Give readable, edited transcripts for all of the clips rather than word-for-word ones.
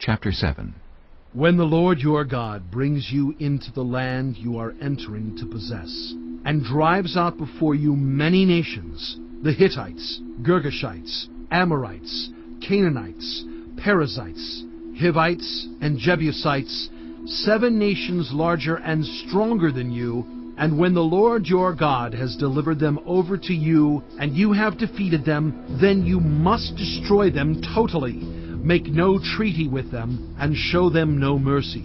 Chapter 7. When the Lord your God brings you into the land you are entering to possess, and drives out before you many nations, the Hittites, Girgashites, Amorites, Canaanites, Perizzites, Hivites, and Jebusites, 7 nations larger and stronger than you, and when the Lord your God has delivered them over to you, and you have defeated them, then you must destroy them totally. Make no treaty with them, and show them no mercy.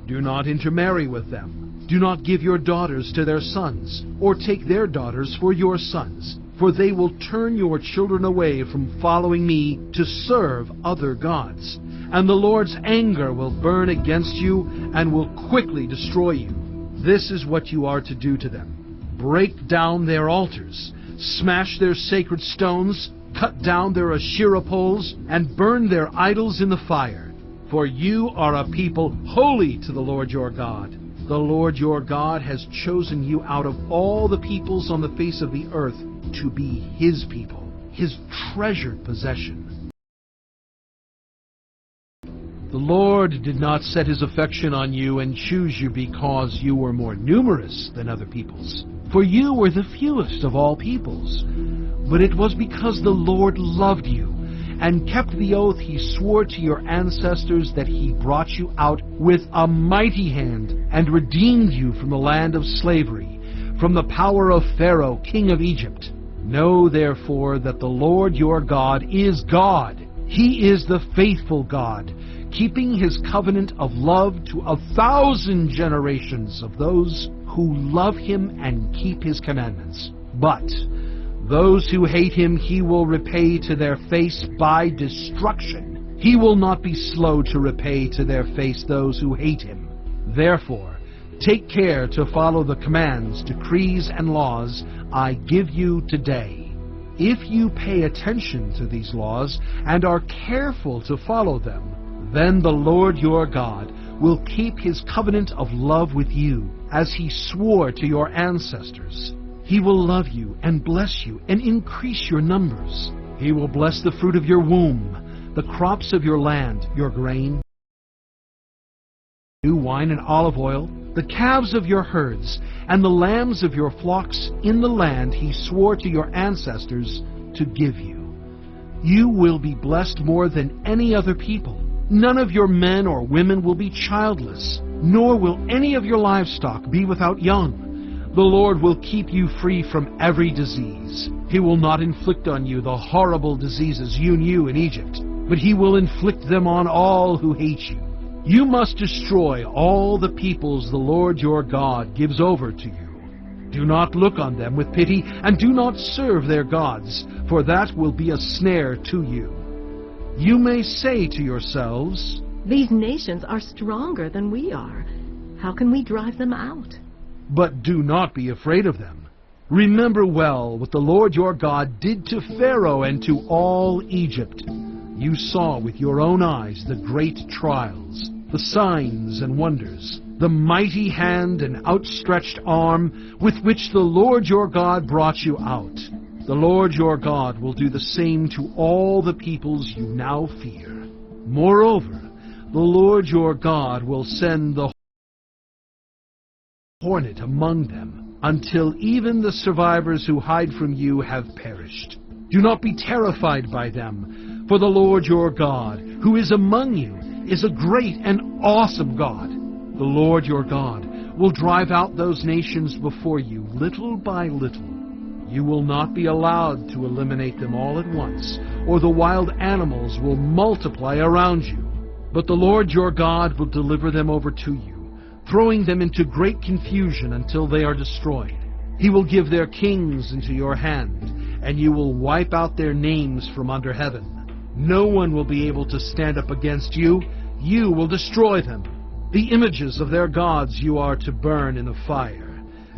Do not intermarry with them. Do not give your daughters to their sons, or take their daughters for your sons, for they will turn your children away from following me to serve other gods. And the Lord's anger will burn against you, and will quickly destroy you. This is what you are to do to them. Break down their altars, smash their sacred stones, cut down their Asherah poles, and burn their idols in the fire. For you are a people holy to the Lord your God. The Lord your God has chosen you out of all the peoples on the face of the earth to be His people, His treasured possession. The Lord did not set His affection on you and choose you because you were more numerous than other peoples, for you were the fewest of all peoples. But it was because the Lord loved you and kept the oath He swore to your ancestors that He brought you out with a mighty hand and redeemed you from the land of slavery, from the power of Pharaoh, king of Egypt. Know therefore that the Lord your God is God. He is the faithful God, keeping His covenant of love to 1,000 generations of those who love Him and keep His commandments. But those who hate Him He will repay to their face by destruction. He will not be slow to repay to their face those who hate Him. Therefore, take care to follow the commands, decrees, and laws I give you today. If you pay attention to these laws and are careful to follow them, then the Lord your God will keep His covenant of love with you, as He swore to your ancestors. He will love you and bless you and increase your numbers. He will bless the fruit of your womb, the crops of your land, your grain, new wine and olive oil, the calves of your herds, and the lambs of your flocks in the land He swore to your ancestors to give you. You will be blessed more than any other people. None of your men or women will be childless, nor will any of your livestock be without young. The Lord will keep you free from every disease. He will not inflict on you the horrible diseases you knew in Egypt, but He will inflict them on all who hate you. You must destroy all the peoples the Lord your God gives over to you. Do not look on them with pity, and do not serve their gods, for that will be a snare to you. You may say to yourselves, "These nations are stronger than we are. How can we drive them out?" But do not be afraid of them. Remember well what the Lord your God did to Pharaoh and to all Egypt. You saw with your own eyes the great trials, the signs and wonders, the mighty hand and outstretched arm with which the Lord your God brought you out. The Lord your God will do the same to all the peoples you now fear. Moreover, the Lord your God will send the hornet among them, until even the survivors who hide from you have perished. Do not be terrified by them, for the Lord your God, who is among you, is a great and awesome God. The Lord your God will drive out those nations before you, little by little. You will not be allowed to eliminate them all at once, or the wild animals will multiply around you. But the Lord your God will deliver them over to you, throwing them into great confusion until they are destroyed. He will give their kings into your hand, and you will wipe out their names from under heaven. No one will be able to stand up against you. You will destroy them. The images of their gods you are to burn in the fire.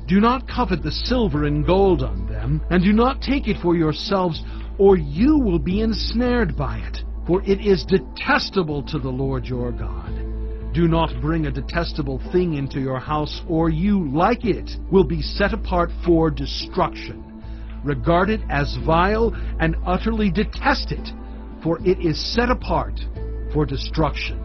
Do not covet the silver and gold on them, and do not take it for yourselves, or you will be ensnared by it, for it is detestable to the Lord your God. Do not bring a detestable thing into your house, or you, like it, will be set apart for destruction. Regard it as vile and utterly detest it, for it is set apart for destruction.